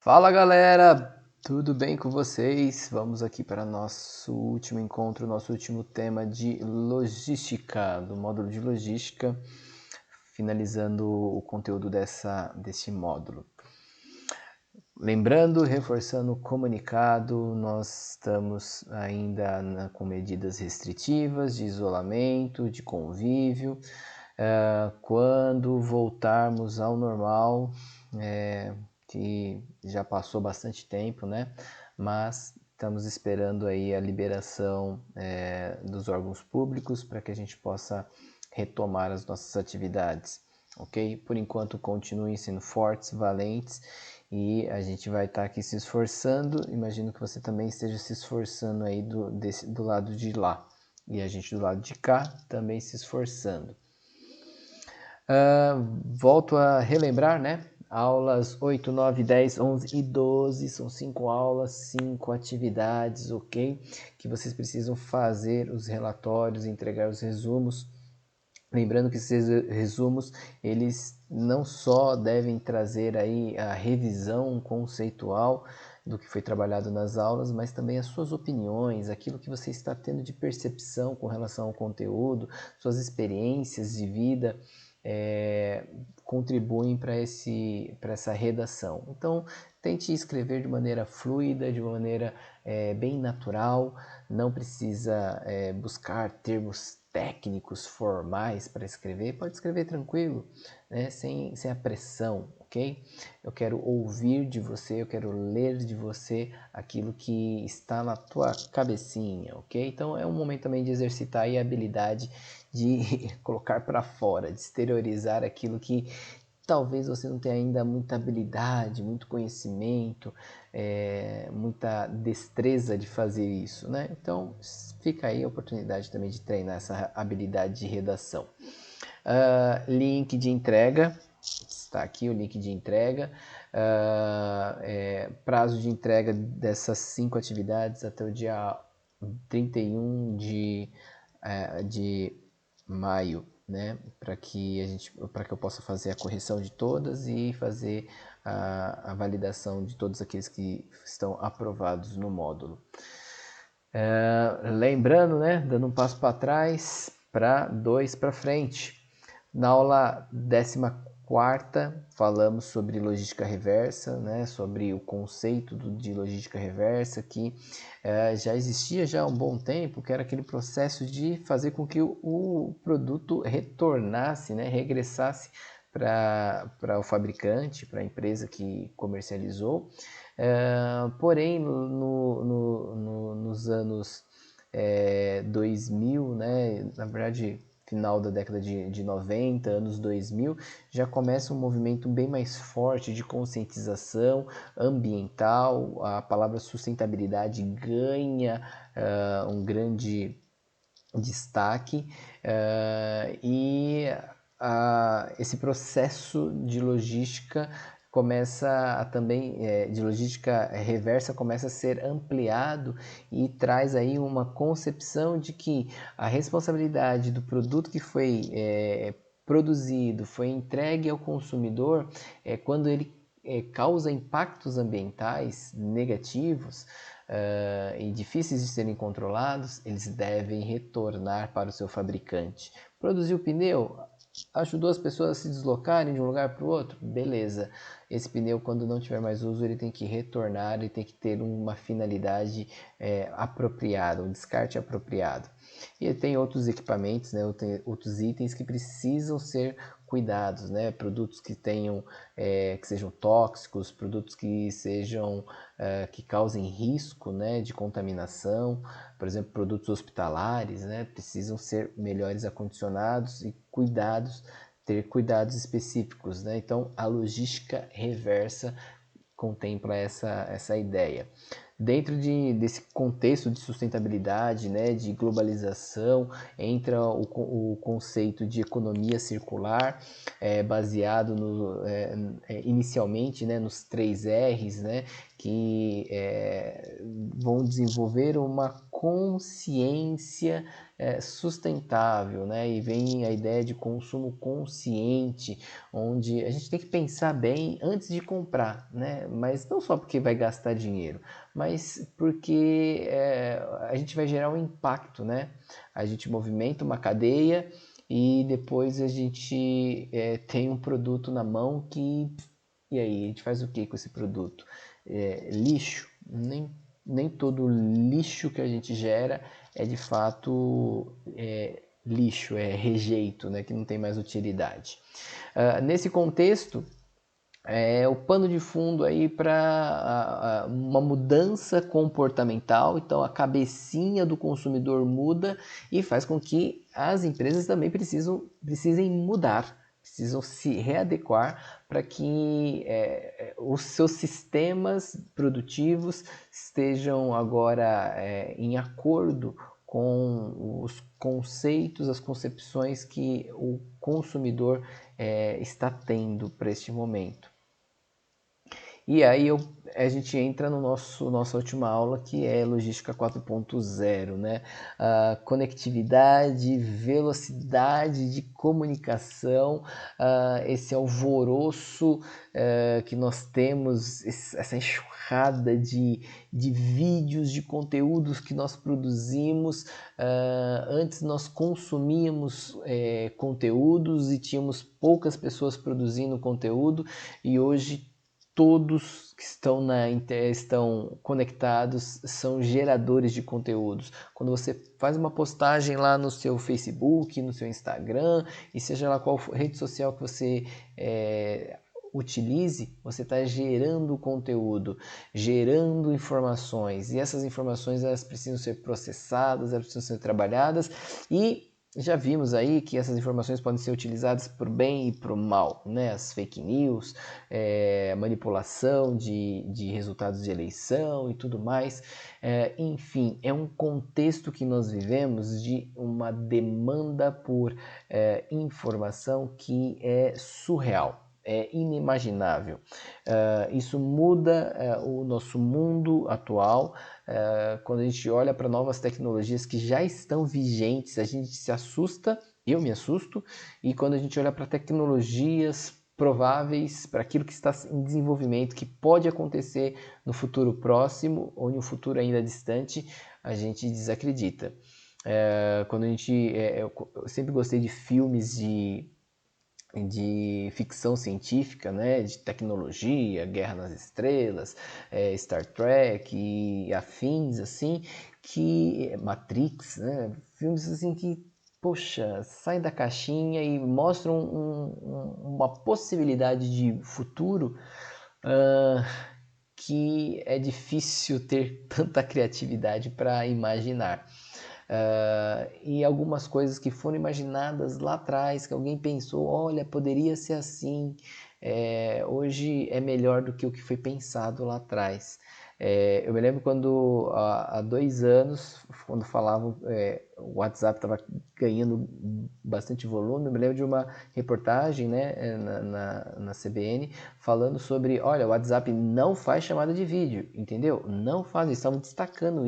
Fala galera, tudo bem com vocês? Vamos aqui para nosso último encontro, nosso último tema de logística, do módulo de logística, finalizando o conteúdo desse módulo. Lembrando, reforçando o comunicado, nós estamos ainda com medidas restritivas de isolamento, de convívio. Quando voltarmos ao normal, que já passou bastante tempo, né? Mas estamos esperando aí a liberação dos órgãos públicos para que a gente possa retomar as nossas atividades, ok? Por enquanto continuem sendo fortes, valentes e a gente vai estar aqui se esforçando. Imagino que você também esteja se esforçando aí do lado de lá e a gente do lado de cá também se esforçando. Volto a relembrar, né? Aulas 8, 9, 10, 11 e 12, são 5 aulas, 5 atividades, ok? Que vocês precisam fazer os relatórios, entregar os resumos. Lembrando que esses resumos, eles não só devem trazer aí a revisão conceitual do que foi trabalhado nas aulas, mas também as suas opiniões, aquilo que você está tendo de percepção com relação ao conteúdo, suas experiências de vida, contribuem para essa redação. Então, tente escrever de maneira fluida, de maneira bem natural, não precisa buscar termos técnicos formais para escrever, pode escrever tranquilo, né? sem a pressão, ok? Eu quero ouvir de você, eu quero ler de você aquilo que está na tua cabecinha, ok? Então é um momento também de exercitar aí a habilidade de colocar para fora, de exteriorizar aquilo que talvez você não tenha ainda muita habilidade, muito conhecimento, muita destreza de fazer isso, né? Então fica aí a oportunidade também de treinar essa habilidade de redação. Link de entrega, está aqui o link de entrega. Prazo de entrega dessas 5 atividades até o dia 31 de maio, né? Para que eu possa fazer a correção de todas e fazer a validação de todos aqueles que estão aprovados no módulo. Lembrando, né? Dando um passo para trás, para 2 para frente. Na aula 14ª, falamos sobre logística reversa, né, sobre o conceito de logística reversa, que já existia já há um bom tempo, que era aquele processo de fazer com que o produto retornasse, né, regressasse para o fabricante, para a empresa que comercializou. Porém, nos anos 2000, né, na verdade final da década de 90, anos 2000, já começa um movimento bem mais forte de conscientização ambiental, a palavra sustentabilidade ganha um grande destaque e esse processo de logística de logística reversa começa a ser ampliado e traz aí uma concepção de que a responsabilidade do produto que foi produzido, foi entregue ao consumidor, quando ele causa impactos ambientais negativos e difíceis de serem controlados, eles devem retornar para o seu fabricante. Produziu pneu, ajudou as pessoas a se deslocarem de um lugar para o outro? Beleza. Esse pneu, quando não tiver mais uso, ele tem que retornar, ele tem que ter uma finalidade apropriada, um descarte apropriado. E tem outros equipamentos, né, outros itens que precisam ser cuidados, né? Produtos que tenham, que sejam tóxicos, produtos que sejam que causem risco, né, de contaminação, por exemplo, produtos hospitalares, né, precisam ser melhores acondicionados e ter cuidados específicos, né? Então, a logística reversa contempla essa ideia. Dentro desse contexto de sustentabilidade, né, de globalização, entra o conceito de economia circular, baseado inicialmente, né, nos 3 R's, né, que vão desenvolver uma consciência sustentável, né? E vem a ideia de consumo consciente, onde a gente tem que pensar bem antes de comprar, né? Mas não só porque vai gastar dinheiro, mas porque a gente vai gerar um impacto, né? A gente movimenta uma cadeia e depois a gente tem um produto na mão que... E aí, a gente faz o que com esse produto? Lixo? Nem todo lixo que a gente gera é de fato lixo, é rejeito, né, que não tem mais utilidade. Nesse contexto, o pano de fundo aí para uma mudança comportamental, então a cabecinha do consumidor muda e faz com que as empresas também precisem mudar, precisam se readequar para que os seus sistemas produtivos estejam agora em acordo com os conceitos, as concepções que o consumidor está tendo para este momento. E aí a gente entra no nossa última aula, que é Logística 4.0, né? Conectividade, velocidade de comunicação, esse alvoroço que nós temos, essa enxurrada de vídeos, de conteúdos que nós produzimos. Antes nós consumíamos conteúdos e tínhamos poucas pessoas produzindo conteúdo, e hoje todos que estão conectados são geradores de conteúdos. Quando você faz uma postagem lá no seu Facebook, no seu Instagram, e seja lá qual rede social que você utilize, você está gerando conteúdo, gerando informações, e essas informações elas precisam ser processadas, elas precisam ser trabalhadas, e já vimos aí que essas informações podem ser utilizadas para o bem e para o mal, né? As fake news, a manipulação de resultados de eleição e tudo mais. Enfim, é um contexto que nós vivemos de uma demanda por informação que é surreal. É inimaginável. Isso muda o nosso mundo atual. Quando a gente olha para novas tecnologias que já estão vigentes, a gente se assusta, eu me assusto, e quando a gente olha para tecnologias prováveis, para aquilo que está em desenvolvimento, que pode acontecer no futuro próximo ou no futuro ainda distante, a gente desacredita. Quando eu sempre gostei de filmes de ficção científica, né, de tecnologia, Guerra nas Estrelas, Star Trek e afins, assim, que Matrix, né, filmes assim que, poxa, saem da caixinha e mostram uma possibilidade de futuro que é difícil ter tanta criatividade para imaginar. E algumas coisas que foram imaginadas lá atrás, que alguém pensou, olha, poderia ser assim, hoje é melhor do que o que foi pensado lá atrás. Eu me lembro quando, há 2 anos, quando falavam, o WhatsApp estava ganhando bastante volume, eu me lembro de uma reportagem, né, na CBN, falando sobre, olha, o WhatsApp não faz chamada de vídeo, entendeu? Não faz, eles estavam destacando,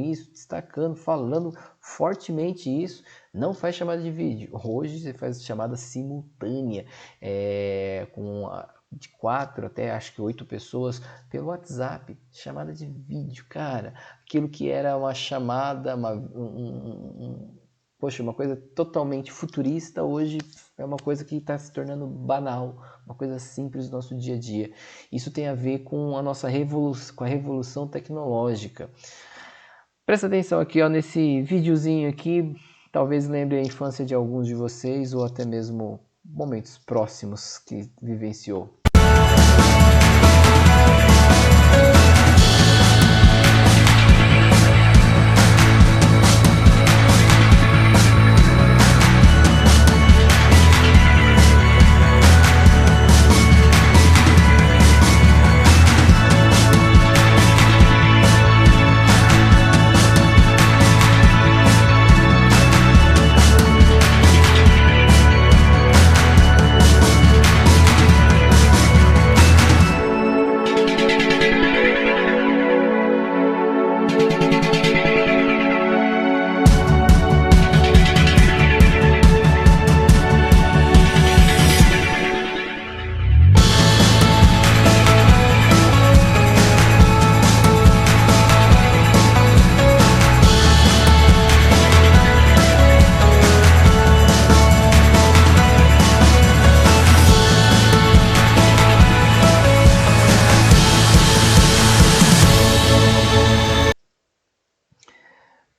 falando fortemente isso, não faz chamada de vídeo. Hoje você faz chamada simultânea, de 4 até acho que 8 pessoas pelo WhatsApp, chamada de vídeo, cara. Aquilo que era uma chamada, uma coisa totalmente futurista, hoje é uma coisa que está se tornando banal, uma coisa simples do nosso dia a dia. Isso tem a ver com a nossa revolução tecnológica. Presta atenção aqui, ó, nesse videozinho aqui, talvez lembre a infância de alguns de vocês ou até mesmo momentos próximos que vivenciou.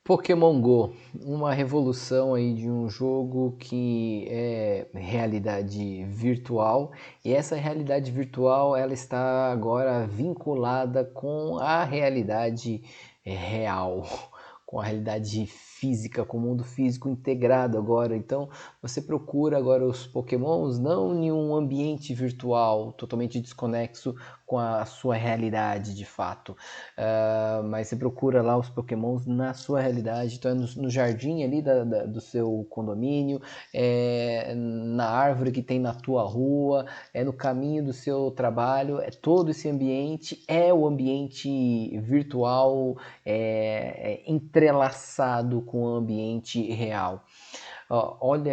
Pokémon Go, uma revolução aí de um jogo que é realidade virtual, e essa realidade virtual ela está agora vinculada com a realidade real, com a realidade física, com o mundo físico integrado agora. Então você procura agora os Pokémons não em um ambiente virtual totalmente desconexo com a sua realidade de fato. Mas você procura lá os Pokémons na sua realidade, então é no jardim ali do seu condomínio, na árvore que tem na tua rua, é no caminho do seu trabalho, todo esse ambiente é o ambiente virtual entrelaçado com o ambiente real. Olha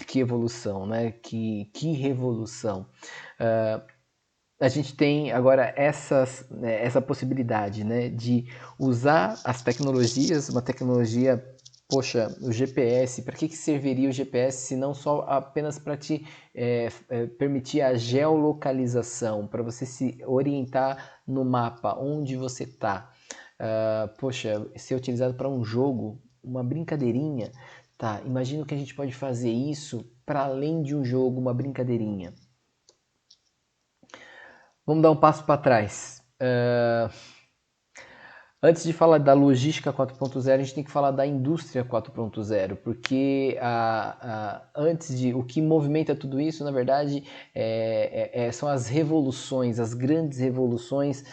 que evolução, né? Que revolução. A gente tem agora essa possibilidade, né, de usar as tecnologias, uma tecnologia, poxa, o GPS, para que serviria o GPS se não só apenas para te permitir a geolocalização, para você se orientar no mapa, onde você está. Poxa, ser utilizado para um jogo, uma brincadeirinha, tá? Imagina que a gente pode fazer isso para além de um jogo, uma brincadeirinha. Vamos dar um passo para trás. Antes de falar da logística 4.0, a gente tem que falar da indústria 4.0, porque antes de o que movimenta tudo isso, na verdade, são as revoluções, as grandes revoluções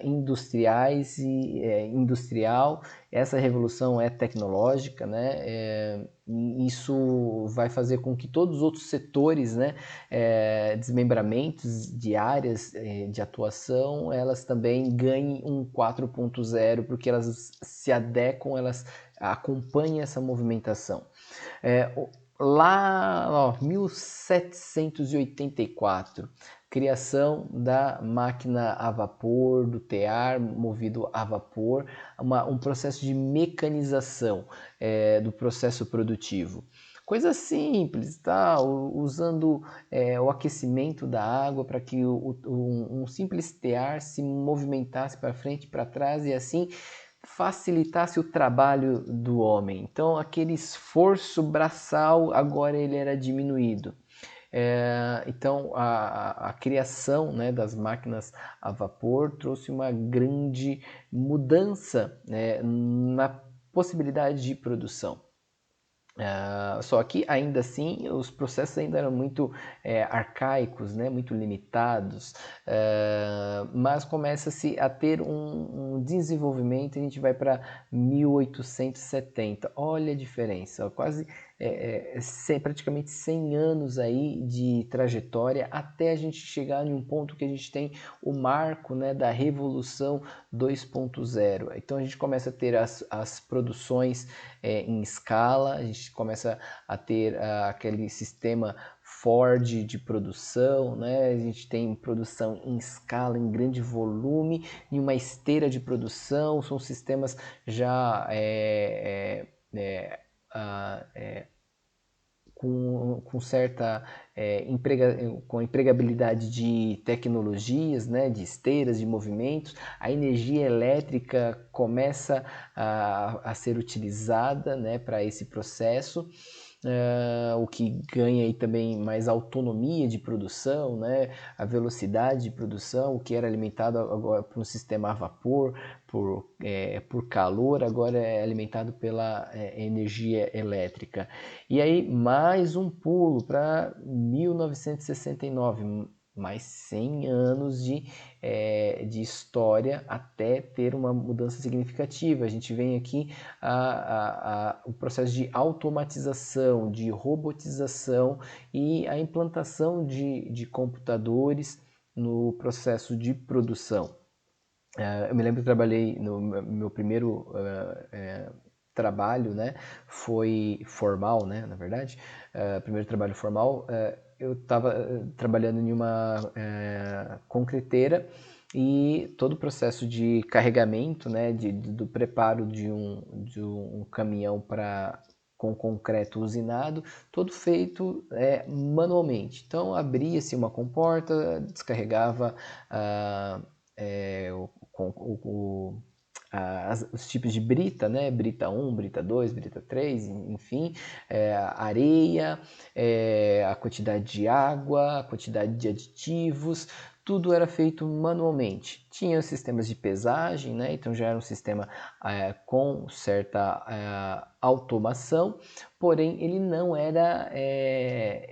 industriais e industrial. Essa revolução é tecnológica, né? E isso vai fazer com que todos os outros setores, né, desmembramentos de áreas de atuação, elas também ganhem um 4.0, porque elas se adequam, elas acompanham essa movimentação. Lá, 1784, criação da máquina a vapor, do tear movido a vapor, um processo de mecanização do processo produtivo. Coisa simples, tá? Usando o aquecimento da água para que um simples tear se movimentasse para frente e para trás e assim facilitasse o trabalho do homem. Então aquele esforço braçal agora ele era diminuído. Então a criação, né, das máquinas a vapor trouxe uma grande mudança, né, na possibilidade de produção. Só que ainda assim os processos ainda eram muito arcaicos, né? Muito limitados, mas começa-se a ter um desenvolvimento. A gente vai para 1870, olha a diferença, quase praticamente 100 anos aí de trajetória até a gente chegar em um ponto que a gente tem o marco, né, da Revolução 2.0. Então a gente começa a ter as produções em escala, a gente começa a ter aquele sistema Ford de produção, né? A gente tem produção em escala, em grande volume, em uma esteira de produção, são sistemas já com certa com empregabilidade de tecnologias, né, de esteiras, de movimentos, a energia elétrica começa a ser utilizada, né, para esse processo. O que ganha aí também mais autonomia de produção, né? A velocidade de produção, o que era alimentado agora por um sistema a vapor, por calor, agora é alimentado pela energia elétrica. E aí mais um pulo para 1969, mais 100 anos de história até ter uma mudança significativa. A gente vem aqui o processo de automatização, de robotização e a implantação de computadores no processo de produção. Eu me lembro que eu trabalhei no meu primeiro trabalho, né, foi formal, né, na verdade, primeiro trabalho formal, eu estava trabalhando em uma concreteira e todo o processo de carregamento, né, do preparo de um caminhão com concreto usinado, todo feito manualmente. Então abria-se uma comporta, descarregava o os tipos de brita, né? Brita 1, brita 2, brita 3, enfim, areia, a quantidade de água, a quantidade de aditivos, tudo era feito manualmente. Tinha os sistemas de pesagem, né? Então já era um sistema com certa automação, porém ele não era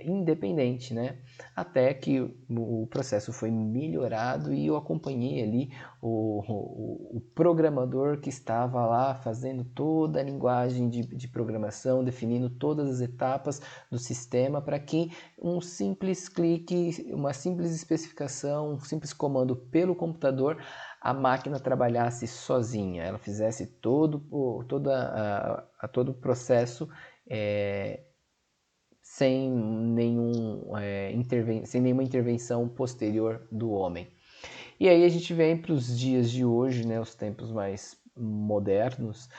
independente, né? Até que o processo foi melhorado e eu acompanhei ali o programador que estava lá fazendo toda a linguagem de programação, definindo todas as etapas do sistema para que um simples clique, uma simples especificação, um simples comando pelo computador, a máquina trabalhasse sozinha, ela fizesse todo o processo sem sem nenhuma intervenção posterior do homem. E aí a gente vem para os dias de hoje, né, os tempos mais modernos,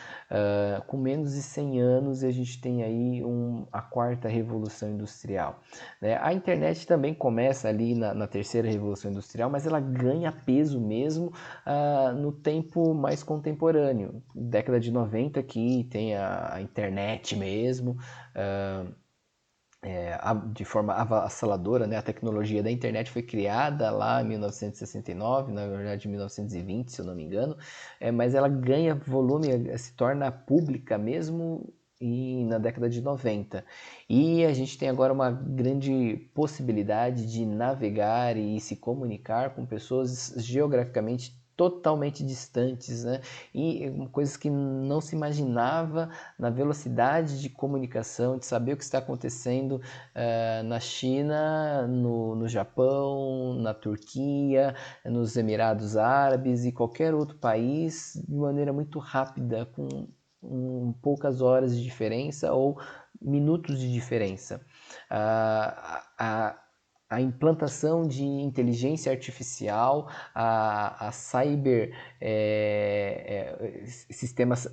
com menos de 100 anos, e a gente tem aí a quarta revolução industrial. Né? A internet também começa ali na terceira revolução industrial, mas ela ganha peso mesmo no tempo mais contemporâneo. Década de 90 que tem a internet mesmo, de forma avassaladora, né? A tecnologia da internet foi criada lá em 1969, na verdade em 1920, se eu não me engano, mas ela ganha volume, se torna pública mesmo na década de 90. E a gente tem agora uma grande possibilidade de navegar e se comunicar com pessoas geograficamente totalmente distantes, né? E coisas que não se imaginava na velocidade de comunicação, de saber o que está acontecendo na China, no Japão, na Turquia, nos Emirados Árabes e qualquer outro país de maneira muito rápida, com poucas horas de diferença ou minutos de diferença. A implantação de inteligência artificial, a cyber, sistemas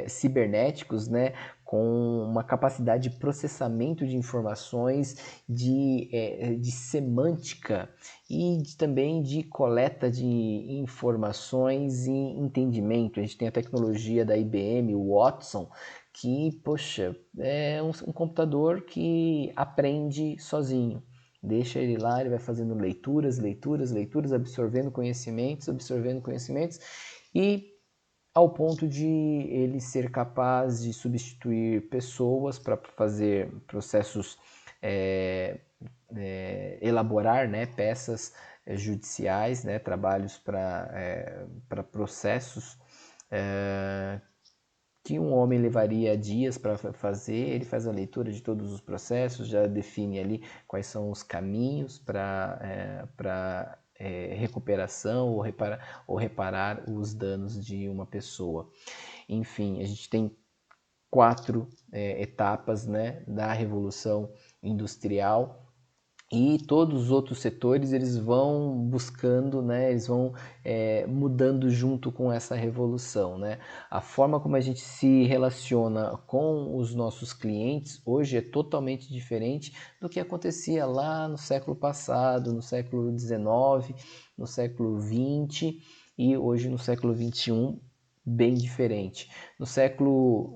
cibernéticos, né, com uma capacidade de processamento de informações, de semântica e também de coleta de informações e entendimento. A gente tem a tecnologia da IBM, o Watson, que, poxa, é um computador que aprende sozinho. Deixa ele lá, ele vai fazendo leituras, absorvendo conhecimentos e ao ponto de ele ser capaz de substituir pessoas para fazer processos, elaborar, né, peças judiciais, né, trabalhos para processos que um homem levaria dias para fazer. Ele faz a leitura de todos os processos, já define ali quais são os caminhos para recuperação ou reparar os danos de uma pessoa. Enfim, a gente tem 4 etapas, né, da Revolução Industrial. E todos os outros setores eles vão buscando, né, eles vão mudando junto com essa revolução. Né? A forma como a gente se relaciona com os nossos clientes hoje é totalmente diferente do que acontecia lá no século passado, no século XIX, no século XX e hoje no século XXI, bem diferente. No século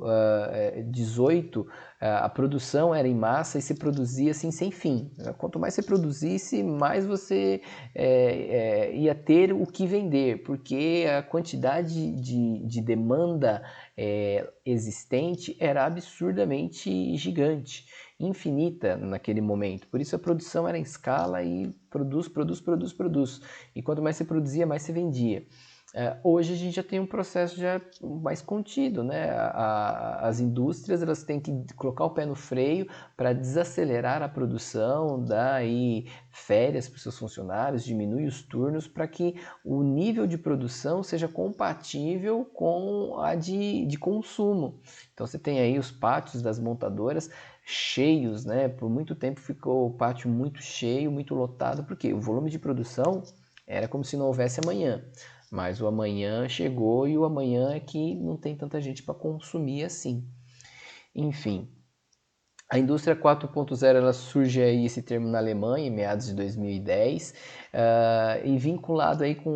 XVIII, a produção era em massa e se produzia assim sem fim. Quanto mais você produzisse, mais você ia ter o que vender, porque a quantidade de demanda existente era absurdamente gigante, infinita naquele momento. Por isso a produção era em escala e produz. E quanto mais você produzia, mais você vendia. Hoje a gente já tem um processo já mais contido, né? As indústrias elas têm que colocar o pé no freio para desacelerar a produção, dar aí férias para os seus funcionários, diminuir os turnos para que o nível de produção seja compatível com a de consumo. Então você tem aí os pátios das montadoras cheios, né? Por muito tempo ficou o pátio muito cheio, muito lotado, porque o volume de produção era como se não houvesse amanhã. Mas o amanhã chegou e o amanhã é que não tem tanta gente para consumir assim. Enfim, A indústria 4.0 ela surge aí esse termo na Alemanha em meados de 2010 e vinculado aí com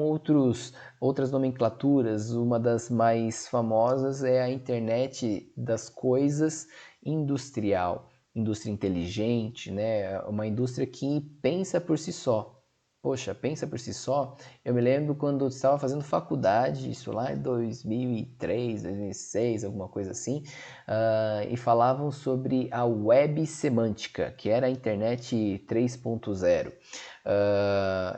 outras nomenclaturas. Uma das mais famosas é a internet das coisas industrial, indústria inteligente, né? Uma indústria que pensa por si só. Poxa, pensa por si só. Eu me lembro quando eu estava fazendo faculdade, isso lá em 2003, 2006, alguma coisa assim, e falavam sobre a web semântica, que era a internet 3.0.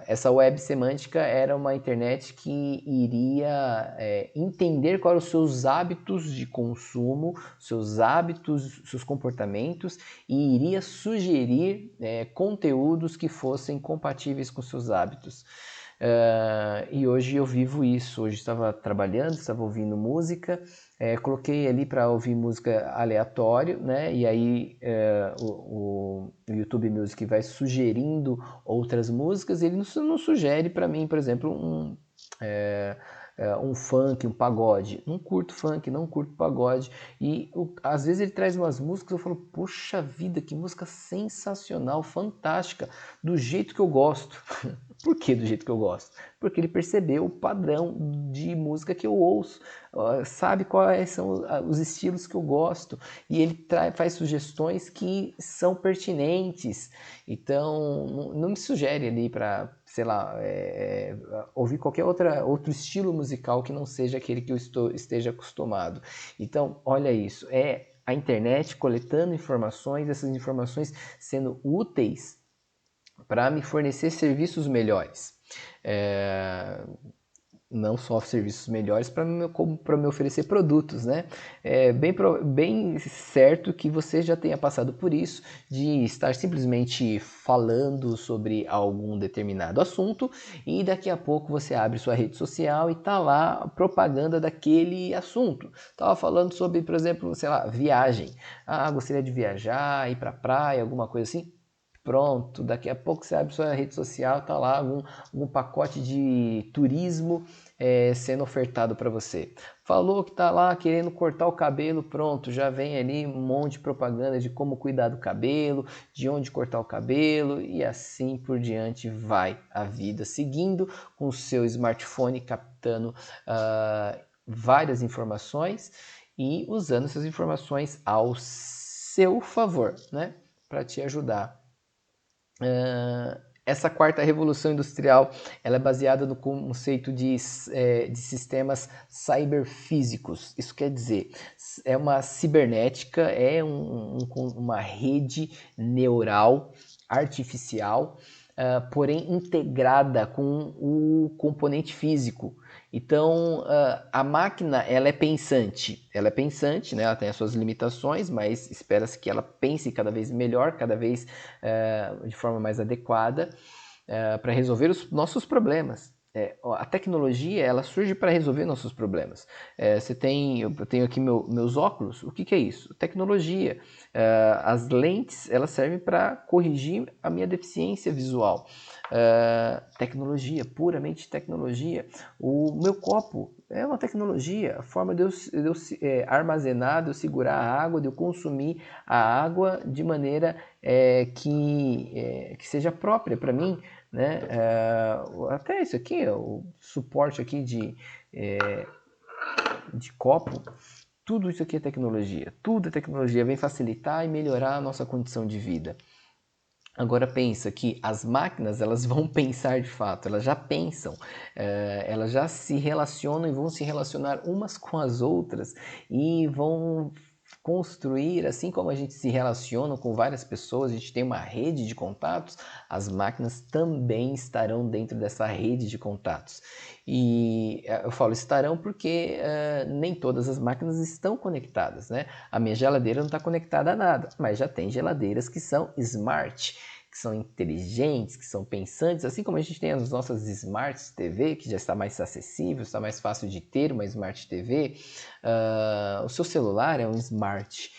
Essa web semântica era uma internet que iria entender quais eram os seus hábitos de consumo, seus hábitos, seus comportamentos e iria sugerir conteúdos que fossem compatíveis com seus hábitos. E hoje eu vivo isso. Hoje estava trabalhando, estava ouvindo música, coloquei ali para ouvir música aleatório, né? E aí o YouTube Music vai sugerindo outras músicas. Ele não sugere para mim, por exemplo, um funk, um pagode. Não curto funk, não curto pagode. E às vezes ele traz umas músicas, eu falo, poxa vida, que música sensacional, fantástica, do jeito que eu gosto. Por que do jeito que eu gosto? Porque ele percebeu o padrão de música que eu ouço, sabe quais são os estilos que eu gosto, e ele faz sugestões que são pertinentes. Então, não me sugere ali para, sei lá, ouvir qualquer outro estilo musical que não seja aquele que eu esteja acostumado. Então, olha isso, é a internet coletando informações, essas informações sendo úteis para me fornecer serviços melhores. Não só serviços melhores, como para me oferecer produtos, né? É bem certo que você já tenha passado por isso, de estar simplesmente falando sobre algum determinado assunto e daqui a pouco você abre sua rede social e tá lá a propaganda daquele assunto. Tava falando sobre, por exemplo, sei lá, viagem. Ah, gostaria de viajar, ir para praia, alguma coisa assim. Pronto, daqui a pouco você abre sua rede social, tá lá algum pacote de turismo sendo ofertado para você. Falou que tá lá querendo cortar o cabelo, pronto, já vem ali um monte de propaganda de como cuidar do cabelo, de onde cortar o cabelo e assim por diante vai a vida, seguindo com o seu smartphone captando várias informações e usando essas informações ao seu favor, né, para te ajudar. Essa quarta revolução industrial ela é baseada no conceito de sistemas cyberfísicos. Isso quer dizer, é uma cibernética, uma rede neural artificial, porém integrada com o componente físico. Então, a máquina ela é pensante, né? Ela tem as suas limitações, mas espera-se que ela pense cada vez melhor, cada vez de forma mais adequada para resolver os nossos problemas. A tecnologia ela surge para resolver nossos problemas. Eu tenho aqui meus óculos. O que é isso? Tecnologia. As lentes elas servem para corrigir a minha deficiência visual. Tecnologia, puramente tecnologia. O meu copo é uma tecnologia, a forma de eu armazenar, de eu segurar a água, de eu consumir a água de maneira que seja própria para mim, né? Até isso aqui, o suporte aqui de copo, tudo isso aqui é tecnologia. Tudo é tecnologia, vem facilitar e melhorar a nossa condição de vida. Agora pensa que as máquinas elas vão pensar de fato, elas já pensam, elas já se relacionam e vão se relacionar umas com as outras e vão construir, assim como a gente se relaciona com várias pessoas, a gente tem uma rede de contatos, as máquinas também estarão dentro dessa rede de contatos. E eu falo estarão porque nem todas as máquinas estão conectadas, né? A minha geladeira não está conectada a nada, mas já tem geladeiras que são smart, que são inteligentes, que são pensantes, assim como a gente tem as nossas Smart TV, que já está mais acessível, está mais fácil de ter uma Smart TV. O seu celular é um Smart.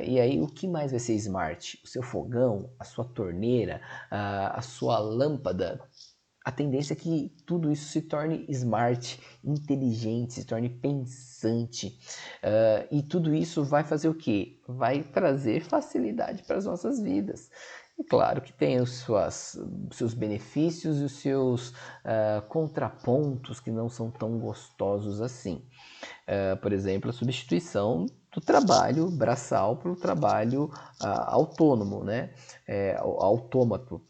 E aí, o que mais vai ser Smart? O seu fogão, a sua torneira, a sua lâmpada, a tendência é que tudo isso se torne smart, inteligente, se torne pensante. E tudo isso vai fazer o quê? Vai trazer facilidade para as nossas vidas. E claro que tem os seus benefícios e os seus contrapontos que não são tão gostosos assim. Por exemplo, a substituição do trabalho braçal para o trabalho autônomo, né? Autômato.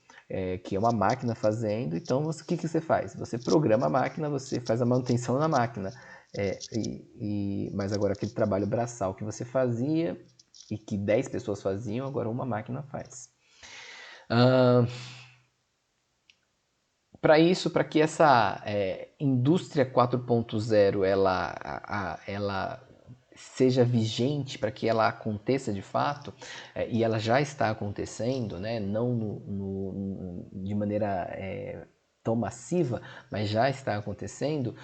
Que é uma máquina fazendo, então o que você faz? Você programa a máquina, você faz a manutenção na máquina, mas agora aquele trabalho braçal que você fazia e que 10 pessoas faziam, agora uma máquina faz. Para que essa indústria 4.0 ela seja vigente, para que ela aconteça de fato, e ela já está acontecendo, né? Não de maneira tão massiva, mas já está acontecendo,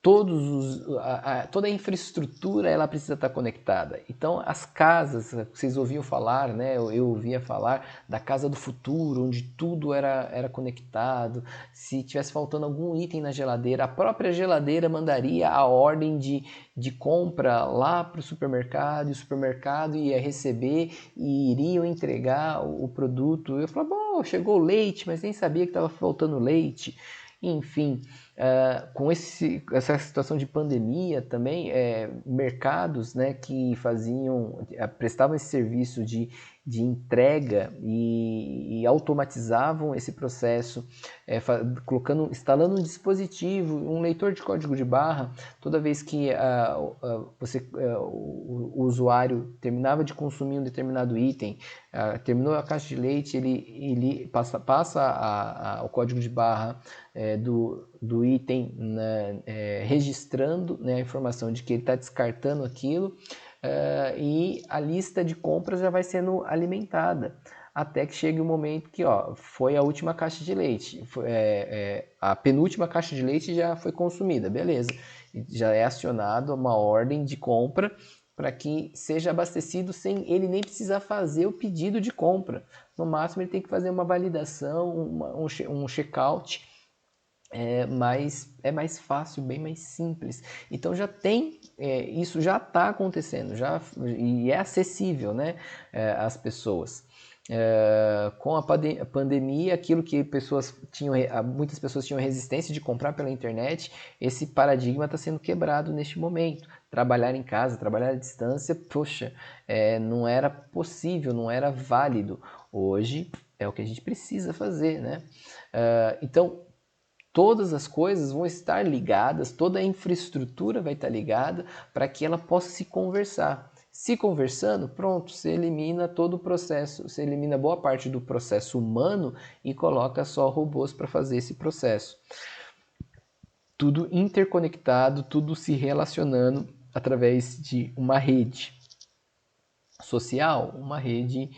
toda a infraestrutura ela precisa estar conectada. Então as casas, vocês ouviam falar, né? Eu ouvia falar da casa do futuro, onde tudo era conectado. Se tivesse faltando algum item na geladeira, a própria geladeira mandaria a ordem de compra lá para o supermercado, e o supermercado ia receber e iriam entregar o produto. Eu falava, bom, chegou o leite, mas nem sabia que estava faltando leite. Enfim, com essa situação de pandemia também, mercados, né, que prestavam esse serviço de entrega e automatizavam esse processo, instalando um dispositivo, um leitor de código de barra, toda vez que o usuário terminava de consumir um determinado item, terminou a caixa de leite, ele passa o código de barra do item, né, registrando, né, a informação de que ele está descartando aquilo, e a lista de compras já vai sendo alimentada, até que chegue o momento que foi a última caixa de leite, a penúltima caixa de leite já foi consumida, beleza, já é acionado uma ordem de compra para que seja abastecido sem ele nem precisar fazer o pedido de compra. No máximo ele tem que fazer uma validação, um check-out, mas é mais fácil, bem mais simples. Então já tem, isso já está acontecendo, e é acessível, né, às pessoas. Com a pandemia, aquilo que muitas pessoas tinham resistência de comprar pela internet, esse paradigma está sendo quebrado neste momento. Trabalhar em casa, trabalhar à distância, poxa, não era possível, não era válido. Hoje é o que a gente precisa fazer, né? Então, todas as coisas vão estar ligadas, toda a infraestrutura vai estar ligada para que ela possa se conversar. Se conversando, pronto, você elimina todo o processo, você elimina boa parte do processo humano e coloca só robôs para fazer esse processo. Tudo interconectado, tudo se relacionando através de uma rede social, uma rede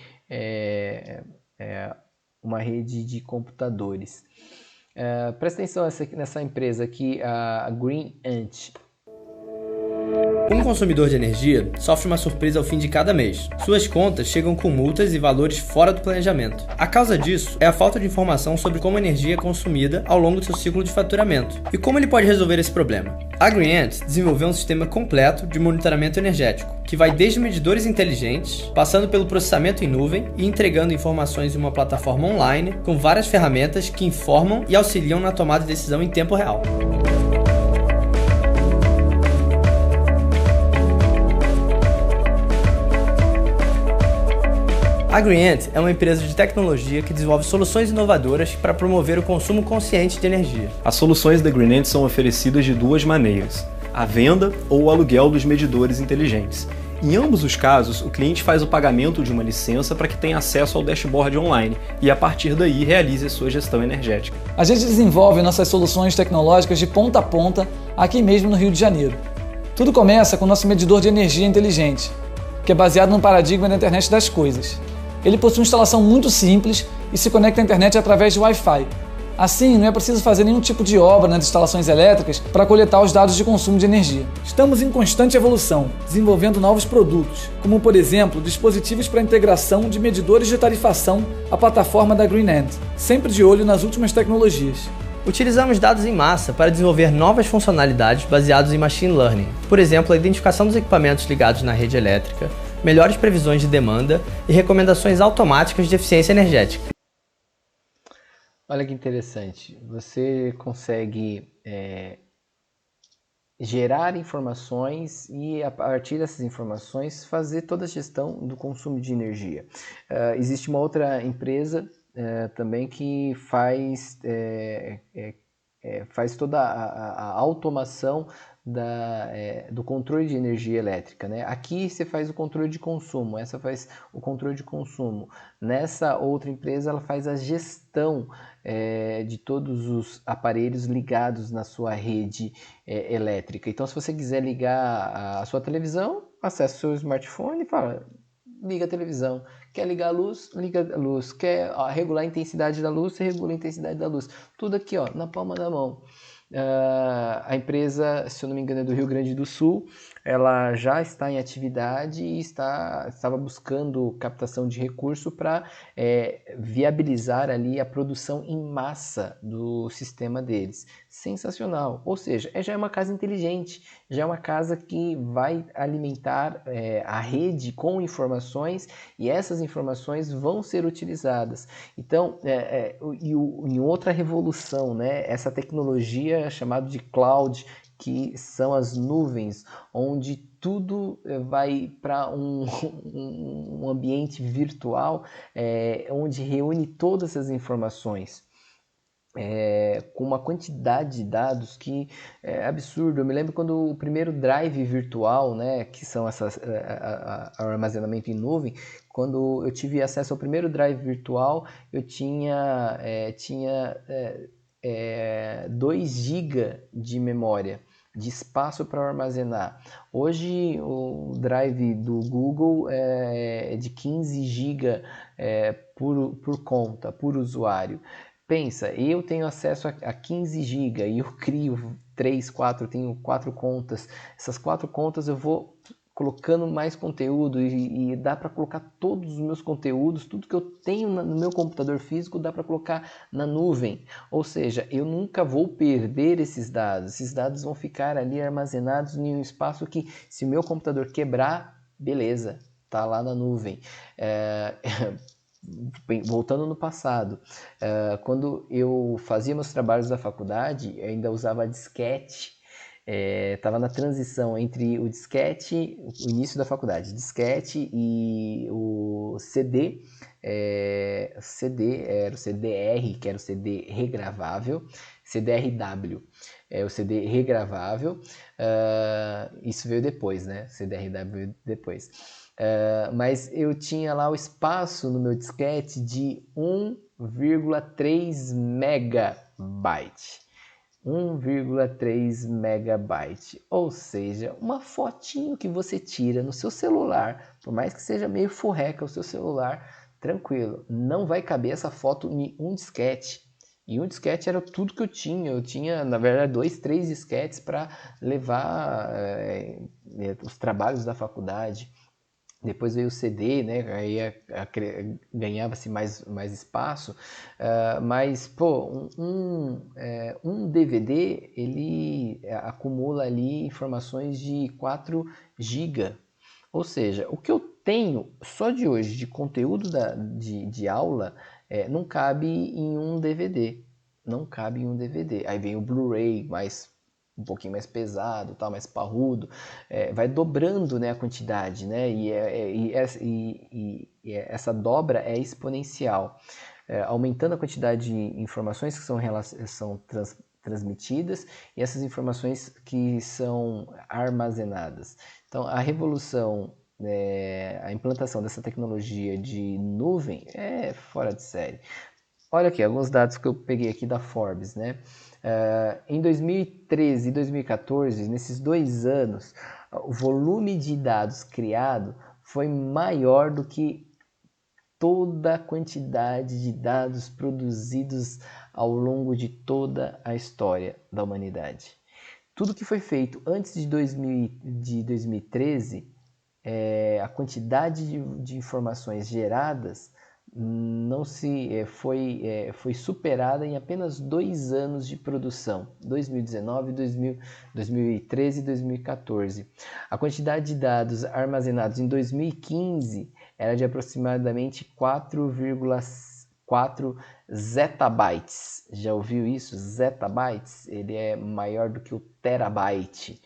de computadores. Presta atenção nessa empresa aqui, a Green Ant. Um consumidor de energia sofre uma surpresa ao fim de cada mês. Suas contas chegam com multas e valores fora do planejamento. A causa disso é a falta de informação sobre como a energia é consumida ao longo do seu ciclo de faturamento. E como ele pode resolver esse problema? A Green Ant desenvolveu um sistema completo de monitoramento energético, que vai desde medidores inteligentes, passando pelo processamento em nuvem e entregando informações em uma plataforma online com várias ferramentas que informam e auxiliam na tomada de decisão em tempo real. A Green Ant é uma empresa de tecnologia que desenvolve soluções inovadoras para promover o consumo consciente de energia. As soluções da Green Ant são oferecidas de duas maneiras: a venda ou o aluguel dos medidores inteligentes. Em ambos os casos, o cliente faz o pagamento de uma licença para que tenha acesso ao dashboard online e, a partir daí, realize a sua gestão energética. A gente desenvolve nossas soluções tecnológicas de ponta a ponta aqui mesmo no Rio de Janeiro. Tudo começa com o nosso medidor de energia inteligente, que é baseado no paradigma da internet das coisas. Ele possui uma instalação muito simples e se conecta à internet através de Wi-Fi. Assim, não é preciso fazer nenhum tipo de obra nas instalações elétricas para coletar os dados de consumo de energia. Estamos em constante evolução, desenvolvendo novos produtos, como por exemplo, dispositivos para integração de medidores de tarifação à plataforma da GreenEnd, sempre de olho nas últimas tecnologias. Utilizamos dados em massa para desenvolver novas funcionalidades baseadas em machine learning, por exemplo, a identificação dos equipamentos ligados na rede elétrica, melhores previsões de demanda e recomendações automáticas de eficiência energética. Olha que interessante, você consegue gerar informações e a partir dessas informações fazer toda a gestão do consumo de energia. Existe uma outra empresa também que faz toda a automação do controle de energia elétrica, né? Aqui você faz o controle de consumo, essa faz o controle de consumo. Nessa outra empresa ela faz a gestão de todos os aparelhos ligados na sua rede elétrica. Então, se você quiser ligar a sua televisão, acessa o seu smartphone e fala: liga a televisão. Quer ligar a luz? Liga a luz. Quer regular a intensidade da luz? Você regula a intensidade da luz. Tudo aqui, ó, na palma da mão. A empresa, se eu não me engano, é do Rio Grande do Sul. Ela já está em atividade e estava buscando captação de recurso para viabilizar ali a produção em massa do sistema deles. Sensacional! Ou seja, já é uma casa inteligente, já é uma casa que vai alimentar a rede com informações e essas informações vão ser utilizadas. Então, em outra revolução, né, essa tecnologia chamada de cloud, que são as nuvens, onde tudo vai para um ambiente virtual, onde reúne todas essas informações. Com uma quantidade de dados que é absurdo. Eu me lembro quando o primeiro drive virtual, né, que são armazenamento em nuvem, quando eu tive acesso ao primeiro drive virtual, eu tinha 2 GB de memória, de espaço para armazenar. Hoje o drive do Google é de 15 GB por conta, por usuário. Pensa, eu tenho acesso a 15 GB e eu crio 3, 4, eu tenho 4 contas. Essas 4 contas eu vou colocando mais conteúdo e dá para colocar todos os meus conteúdos, tudo que eu tenho no meu computador físico dá para colocar na nuvem. Ou seja, eu nunca vou perder esses dados vão ficar ali armazenados em um espaço que, se o meu computador quebrar, beleza, tá lá na nuvem. Voltando no passado, quando eu fazia meus trabalhos da faculdade, eu ainda usava disquete. Estava na transição entre o disquete, o início da faculdade, disquete e o CD. CD era o CDR, que era o CD regravável, CDRW, o CD regravável. Isso veio depois, né? CDRW depois. Mas eu tinha lá o espaço no meu disquete de 1,3 megabyte. 1,3 megabyte, ou seja, uma fotinho que você tira no seu celular, por mais que seja meio furreca o seu celular, tranquilo, não vai caber essa foto em um disquete. E um disquete era tudo que eu tinha na verdade 2, 3 disquetes para levar os trabalhos da faculdade. Depois veio o CD, né? Aí ganhava-se mais espaço, mas pô, um DVD ele acumula ali informações de 4 GB. Ou seja, o que eu tenho só de hoje de conteúdo de aula não cabe em um DVD. Não cabe em um DVD. Aí vem o Blu-ray, um pouquinho mais pesado, tal, mais parrudo, vai dobrando, né, a quantidade, né, e essa dobra é exponencial, aumentando a quantidade de informações que são transmitidas e essas informações que são armazenadas. Então, a revolução, a implantação dessa tecnologia de nuvem é fora de série. Olha aqui, alguns dados que eu peguei aqui da Forbes, né? Em 2013 e 2014, nesses 2 anos, o volume de dados criado foi maior do que toda a quantidade de dados produzidos ao longo de toda a história da humanidade. Tudo que foi feito antes de 2013, a quantidade de informações geradas não se foi superada em apenas 2 anos de produção, 2019, 2013 e 2014. A quantidade de dados armazenados em 2015 era de aproximadamente 4,4 zettabytes. Já ouviu isso? Zettabytes? Ele é maior do que o terabyte.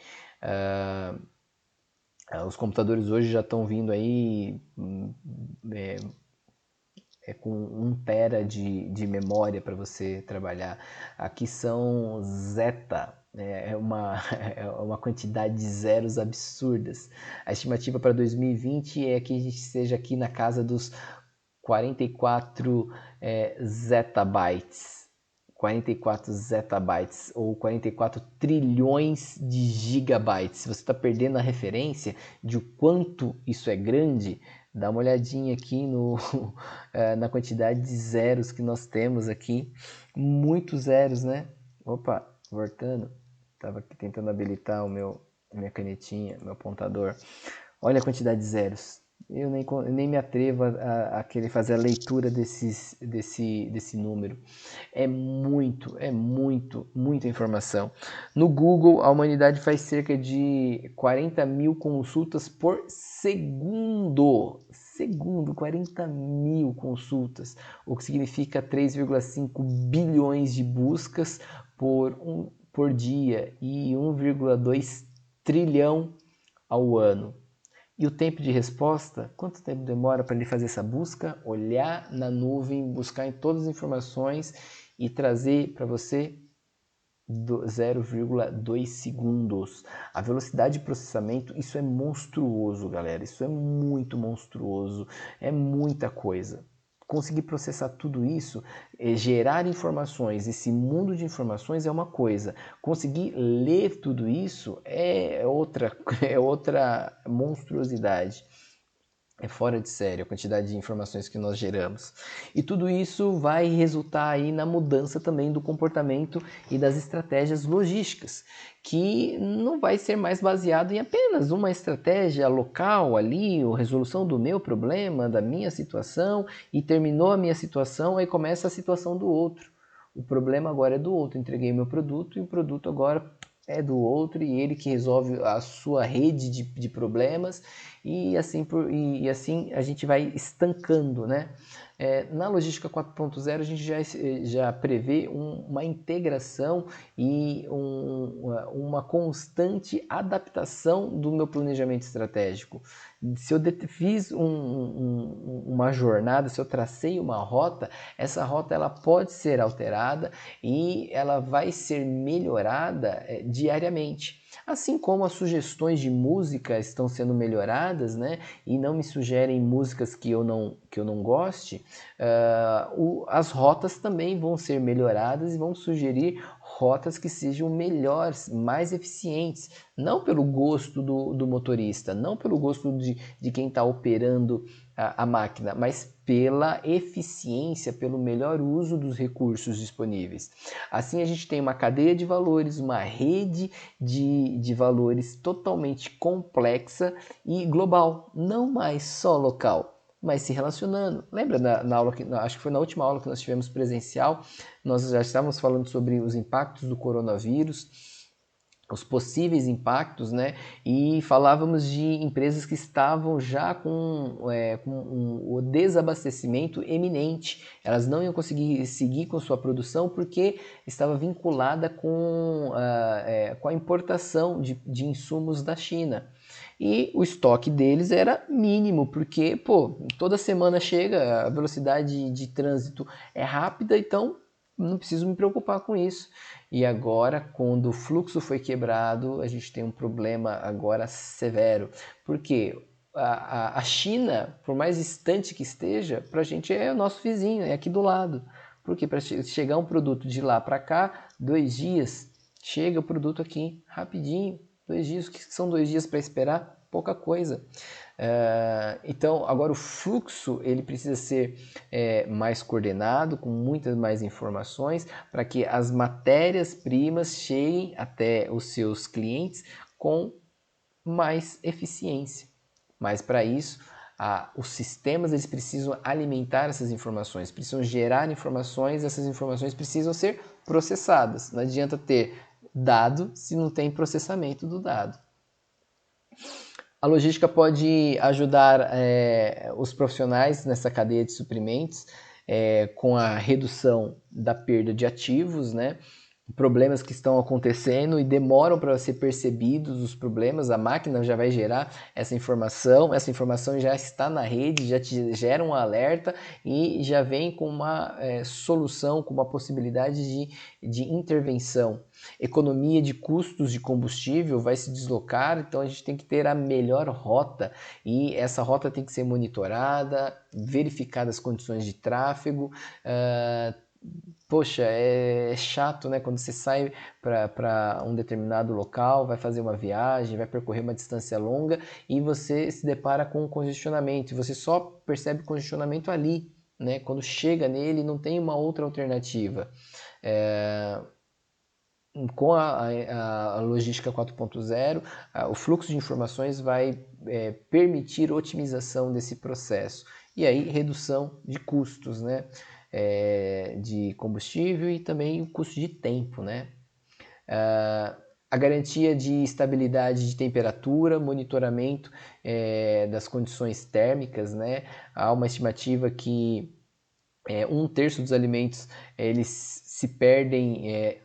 Os computadores hoje já estão vindo aí com 1 tera de memória para você trabalhar. Aqui são zeta, é uma quantidade de zeros absurdas. A estimativa para 2020 é que a gente esteja aqui na casa dos 44 zettabytes. 44 zettabytes ou 44 trilhões de gigabytes. Se você está perdendo a referência de o quanto isso é grande, dá uma olhadinha aqui na quantidade de zeros que nós temos aqui. Muitos zeros, né? Opa, voltando. Estava aqui tentando habilitar minha canetinha, meu apontador. Olha a quantidade de zeros. Eu nem me atrevo a querer fazer a leitura desse número. É muita informação. No Google, a humanidade faz cerca de 40 mil consultas por segundo. 40 mil consultas, o que significa 3,5 bilhões de buscas por dia e 1,2 trilhão ao ano. E o tempo de resposta, quanto tempo demora para ele fazer essa busca? Olhar na nuvem, buscar em todas as informações e trazer para você 0,2 segundos. A velocidade de processamento, isso é monstruoso, galera. Isso é muito monstruoso. É muita coisa. Conseguir processar tudo isso, gerar informações, esse mundo de informações é uma coisa. Conseguir ler tudo isso é outra monstruosidade. É fora de série a quantidade de informações que nós geramos. E tudo isso vai resultar aí na mudança também do comportamento e das estratégias logísticas, que não vai ser mais baseado em apenas uma estratégia local ali, ou resolução do meu problema, da minha situação, e terminou a minha situação, aí começa a situação do outro. O problema agora é do outro. Entreguei meu produto e o produto agora é do outro, e ele que resolve a sua rede de problemas, e assim a gente vai estancando, né? Na logística 4.0 a gente já prevê uma integração e uma constante adaptação do meu planejamento estratégico. Se eu fiz uma jornada, se eu tracei uma rota, essa rota ela pode ser alterada e ela vai ser melhorada diariamente. Assim como as sugestões de música estão sendo melhoradas, né, e não me sugerem músicas que eu não goste, as rotas também vão ser melhoradas e vão sugerir rotas que sejam melhores, mais eficientes, não pelo gosto do motorista, não pelo gosto de quem está operando a máquina, mas pela eficiência, pelo melhor uso dos recursos disponíveis. Assim a gente tem uma cadeia de valores, uma rede de valores totalmente complexa e global, não mais só local, mas se relacionando. Lembra na aula, acho que foi na última aula que nós tivemos presencial, nós já estávamos falando sobre os impactos do coronavírus, os possíveis impactos, né? E falávamos de empresas que estavam já com o desabastecimento eminente. Elas não iam conseguir seguir com sua produção porque estava vinculada com a importação de insumos da China. E o estoque deles era mínimo, porque toda semana chega, a velocidade de trânsito é rápida, então não preciso me preocupar com isso. E agora, quando o fluxo foi quebrado, a gente tem um problema agora severo. Porque a China, por mais distante que esteja, para a gente é o nosso vizinho, é aqui do lado. Porque para chegar um produto de lá para cá, 2 dias, chega o produto aqui rapidinho. 2 dias, o que são 2 dias para esperar? Pouca coisa. Então, agora o fluxo ele precisa ser mais coordenado, com muitas mais informações, para que as matérias-primas cheguem até os seus clientes com mais eficiência. Mas para isso, os sistemas eles precisam alimentar essas informações, precisam gerar informações, essas informações precisam ser processadas. Não adianta ter dado se não tem processamento do dado. A logística pode ajudar os profissionais nessa cadeia de suprimentos com a redução da perda de ativos, né? Problemas que estão acontecendo e demoram para ser percebidos os problemas, a máquina já vai gerar essa informação já está na rede, já te gera um alerta e já vem com uma solução, com uma possibilidade de intervenção. Economia de custos de combustível vai se deslocar, então a gente tem que ter a melhor rota e essa rota tem que ser monitorada, verificadas as condições de tráfego. Poxa, é chato, né? Quando você sai para um determinado local, vai fazer uma viagem, vai percorrer uma distância longa e você se depara com um congestionamento. E você só percebe congestionamento ali, né? Quando chega nele, não tem uma outra alternativa. Com a logística 4.0, o fluxo de informações vai permitir otimização desse processo. E aí, redução de custos, né? De combustível e também o custo de tempo, né? A garantia de estabilidade de temperatura, monitoramento das condições térmicas, né? Há uma estimativa que 1/3 dos alimentos eles se perdem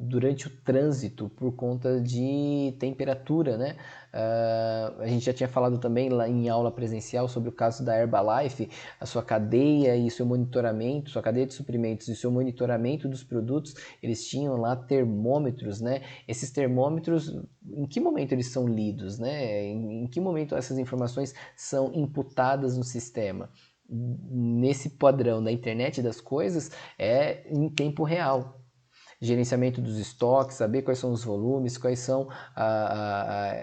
durante o trânsito por conta de temperatura, né? A gente já tinha falado também lá em aula presencial sobre o caso da Herbalife, a sua cadeia e seu monitoramento, sua cadeia de suprimentos e seu monitoramento dos produtos, eles tinham lá termômetros, né? Esses termômetros, em que momento eles são lidos, né? Em que momento essas informações são imputadas no sistema? Nesse padrão da internet das coisas em tempo real. Gerenciamento dos estoques, saber quais são os volumes, quais são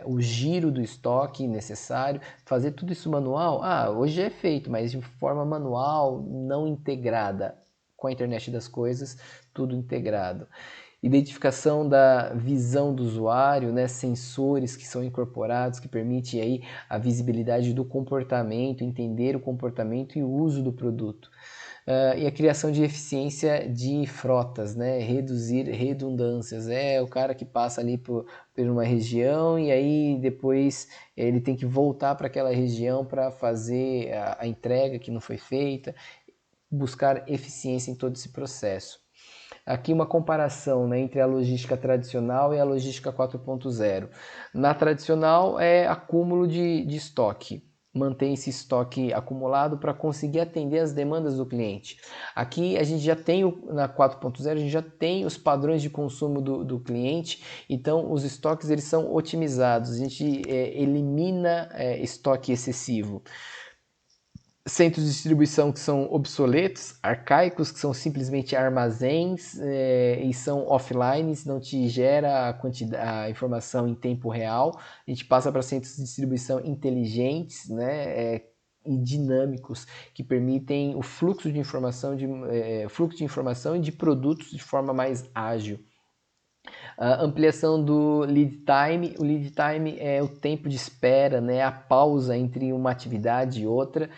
o giro do estoque necessário, fazer tudo isso manual. Hoje é feito, mas de forma manual, não integrada. Com a internet das coisas, tudo integrado. Identificação da visão do usuário, né? Sensores que são incorporados, que permitem aí a visibilidade do comportamento, entender o comportamento e o uso do produto. E a criação de eficiência de frotas, né? Reduzir redundâncias. O cara que passa ali por uma região e aí depois ele tem que voltar para aquela região para fazer a entrega que não foi feita, buscar eficiência em todo esse processo. Aqui uma comparação, né, entre a logística tradicional e a logística 4.0. Na tradicional é acúmulo de estoque. Mantém esse estoque acumulado para conseguir atender as demandas do cliente. Aqui a gente já tem, na 4.0, a gente já tem os padrões de consumo do cliente, então os estoques eles são otimizados, a gente elimina estoque excessivo. Centros de distribuição que são obsoletos, arcaicos, que são simplesmente armazéns e são offline, não te gera a informação em tempo real. A gente passa para centros de distribuição inteligentes, né, e dinâmicos, que permitem o fluxo de informação e de produtos de forma mais ágil. A ampliação do lead time. O lead time é o tempo de espera, né? A pausa entre uma atividade e outra,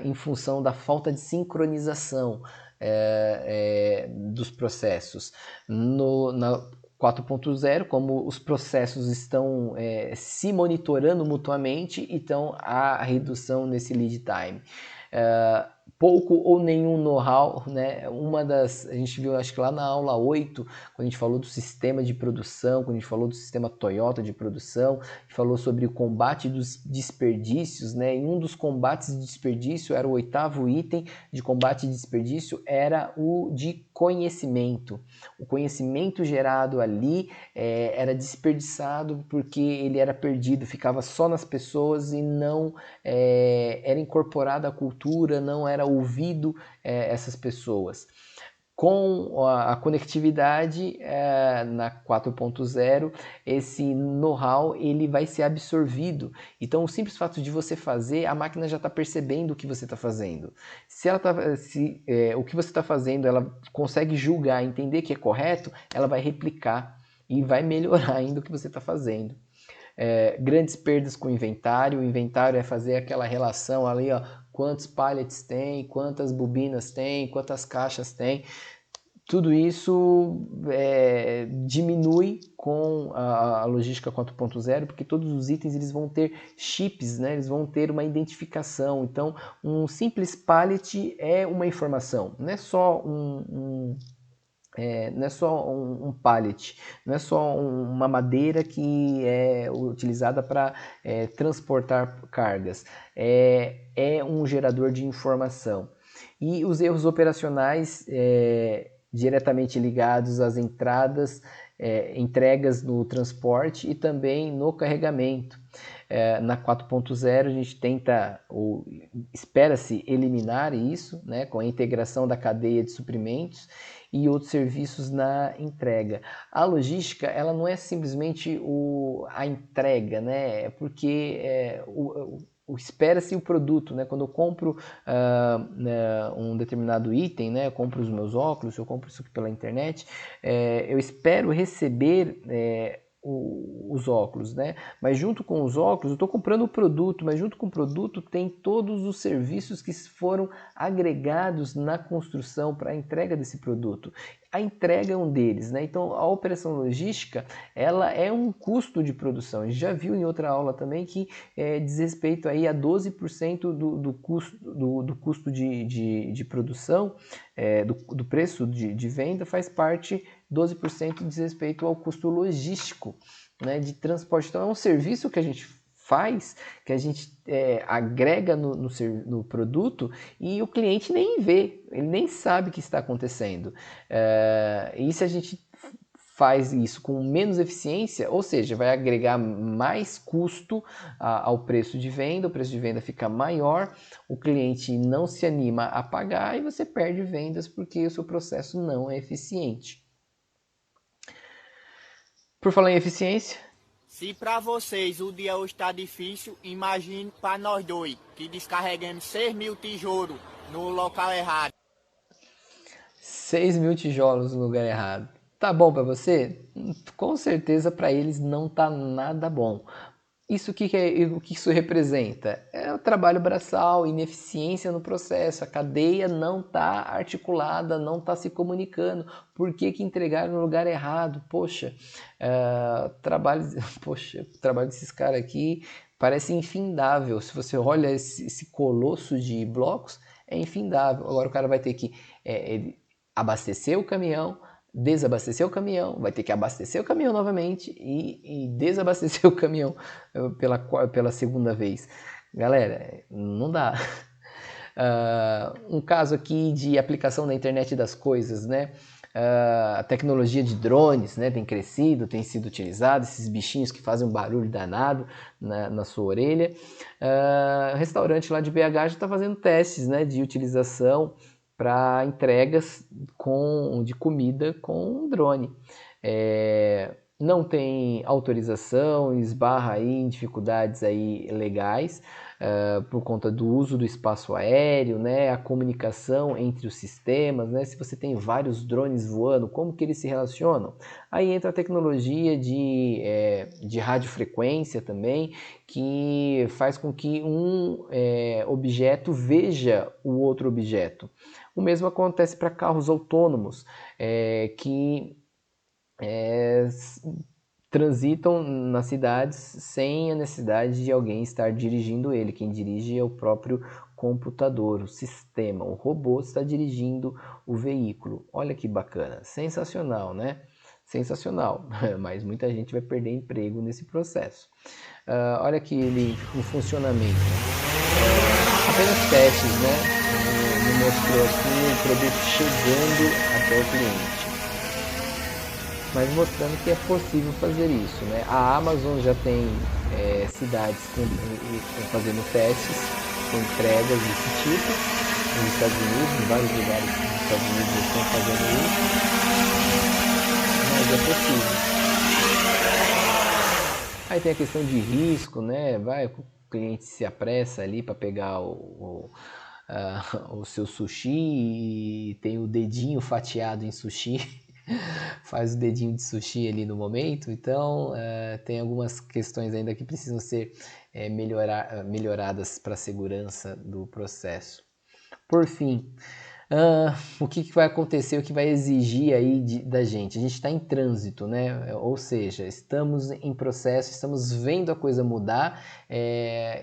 em função da falta de sincronização dos processos. Na 4.0, como os processos estão se monitorando mutuamente, então há a redução nesse lead time. Pouco ou nenhum know-how, né? A gente viu, acho que lá na aula 8, quando a gente falou do sistema de produção, quando a gente falou do sistema Toyota de produção, a gente falou sobre o combate dos desperdícios, né? E um dos combates de desperdício era o 8º item de combate de desperdício, era o de conhecimento. O conhecimento gerado ali era desperdiçado porque ele era perdido, ficava só nas pessoas e não era incorporado à cultura, não era ouvido essas pessoas. Com a conectividade na 4.0, esse know-how ele vai ser absorvido. Então, o simples fato de você fazer, a máquina já está percebendo o que você está fazendo. O que você está fazendo, ela consegue julgar, entender que é correto, ela vai replicar e vai melhorar ainda o que você está fazendo. Grandes perdas com o inventário. O inventário é fazer aquela relação ali, ó, quantos pallets tem, quantas bobinas tem, quantas caixas tem. Tudo isso diminui com a logística 4.0, porque todos os itens eles vão ter chips, né? Eles vão ter uma identificação. Então, um simples pallet é uma informação, não é só um pallet, não é só uma madeira que é utilizada para transportar cargas, é um gerador de informação. E os erros operacionais diretamente ligados às entregas no transporte e também no carregamento. Na 4.0 a gente tenta, ou espera-se eliminar isso, né, com a integração da cadeia de suprimentos e outros serviços na entrega. A logística, ela não é simplesmente a entrega, né, porque espera-se o produto, né? Quando eu compro um determinado item, né? Eu compro os meus óculos, eu compro isso aqui pela internet, eu espero receber os óculos, né? Mas junto com os óculos, eu estou comprando o produto, mas junto com o produto tem todos os serviços que foram agregados na construção para a entrega desse produto. A entrega é um deles, né? Então, a operação logística, ela é um custo de produção. A gente já viu em outra aula também que diz respeito aí a 12% do custo de produção, do preço de venda, faz parte, 12% diz respeito ao custo logístico, né, de transporte. Então, é um serviço que a gente faz, que a gente agrega no produto e o cliente nem vê, ele nem sabe o que está acontecendo. E se a gente faz isso com menos eficiência, ou seja, vai agregar mais custo ao preço de venda, o preço de venda fica maior, o cliente não se anima a pagar e você perde vendas porque o seu processo não é eficiente. Por falar em eficiência, se para vocês o dia hoje está difícil, imagine para nós dois, que descarregamos 6.000 tijolos no local errado. 6.000 tijolos no lugar errado. Tá bom para você? Com certeza para eles não tá nada bom. O que isso representa? É o trabalho braçal, ineficiência no processo, a cadeia não está articulada, não está se comunicando. Por que entregaram no lugar errado? Poxa, o trabalho desses caras aqui parece infindável. Se você olha esse colosso de blocos, é infindável. Agora o cara vai ter que abastecer o caminhão, desabastecer o caminhão, vai ter que abastecer o caminhão novamente e desabastecer o caminhão pela segunda vez. Galera, não dá. Um caso aqui de aplicação na internet das coisas, né? A tecnologia de drones, né, tem crescido, tem sido utilizado, esses bichinhos que fazem um barulho danado na sua orelha. O restaurante lá de BH já está fazendo testes, né, de utilização para entregas de comida com drone. Não tem autorização, esbarra aí em dificuldades aí legais por conta do uso do espaço aéreo, né, a comunicação entre os sistemas, né, se você tem vários drones voando, como que eles se relacionam? Aí entra a tecnologia de radiofrequência também, que faz com que um objeto veja o outro objeto. O mesmo acontece para carros autônomos, que transitam nas cidades sem a necessidade de alguém estar dirigindo ele. Quem dirige é o próprio computador, o sistema, o robô está dirigindo o veículo. Olha que bacana, sensacional, né? Sensacional, mas muita gente vai perder emprego nesse processo. Olha aqui ele em funcionamento. Apenas testes, né? Me mostrou aqui o produto chegando até o cliente, mas mostrando que é possível fazer isso, né? A Amazon já tem cidades fazendo testes com entregas desse tipo, nos Estados Unidos, em vários lugares dos Estados Unidos estão fazendo isso, mas é possível. Aí tem a questão de risco, né? O cliente se apressa ali para pegar o seu sushi e tem o dedinho fatiado em sushi, faz o dedinho de sushi ali no momento, então tem algumas questões ainda que precisam ser melhoradas para a segurança do processo. Por fim, o que vai acontecer, o que vai exigir aí da gente? A gente está em trânsito, né? Ou seja, estamos em processo, estamos vendo a coisa mudar,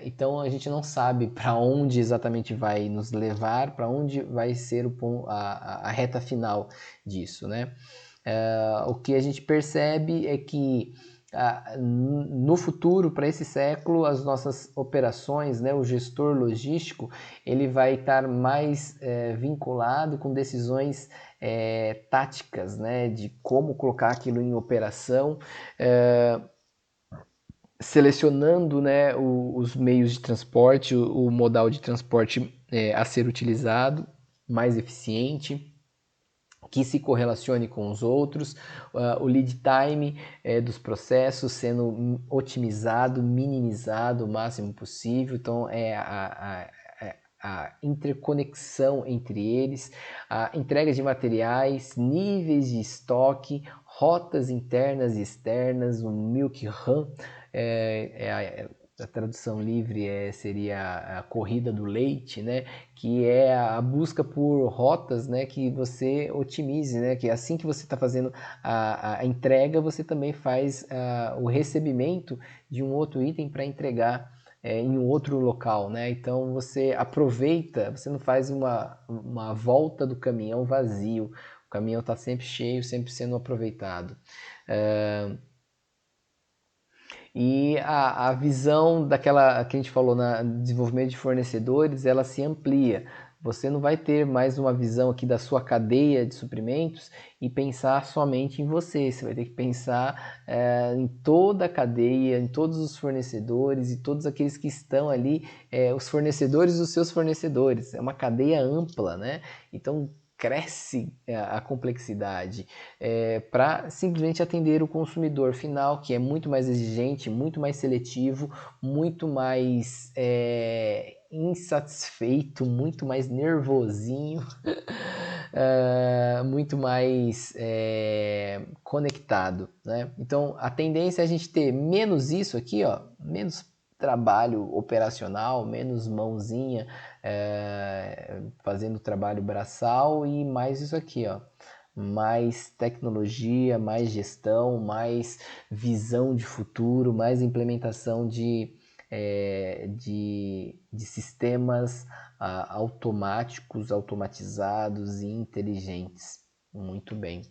então a gente não sabe para onde exatamente vai nos levar, para onde vai ser a reta final disso, né? O que a gente percebe é que no futuro, para esse século, as nossas operações, né, o gestor logístico, ele vai estar mais vinculado com decisões táticas, né, de como colocar aquilo em operação, selecionando, né, os meios de transporte, o modal de transporte a ser utilizado, mais eficiente, que se correlacione com os outros, o lead time dos processos sendo otimizado, minimizado o máximo possível, então a interconexão entre eles, a entrega de materiais, níveis de estoque, rotas internas e externas, o Milk Run, a tradução livre seria a corrida do leite, né? Que é a busca por rotas, né? Que você otimize, né? Que assim que você está fazendo a entrega, você também faz o recebimento de um outro item para entregar em um outro local, né? Então você aproveita, você não faz uma volta do caminhão vazio, o caminhão está sempre cheio, sempre sendo aproveitado. E a visão daquela que a gente falou no desenvolvimento de fornecedores, ela se amplia. Você não vai ter mais uma visão aqui da sua cadeia de suprimentos e pensar somente em você. Você vai ter que pensar em toda a cadeia, em todos os fornecedores e todos aqueles que estão ali, os fornecedores dos seus fornecedores. É uma cadeia ampla, né? Então cresce a complexidade para simplesmente atender o consumidor final, que é muito mais exigente, muito mais seletivo, muito mais insatisfeito, muito mais nervosinho, muito mais conectado, né? Então a tendência é a gente ter menos isso aqui, ó, menos trabalho operacional, menos mãozinha fazendo trabalho braçal e mais isso aqui, ó, mais tecnologia, mais gestão, mais visão de futuro, mais implementação de sistemas automáticos, automatizados e inteligentes. Muito bem.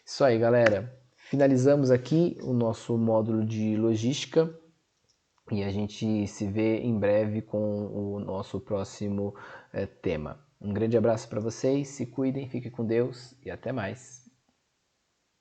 Isso aí, galera. Finalizamos aqui o nosso módulo de logística. E a gente se vê em breve com o nosso próximo tema. Um grande abraço para vocês, se cuidem, fiquem com Deus e até mais.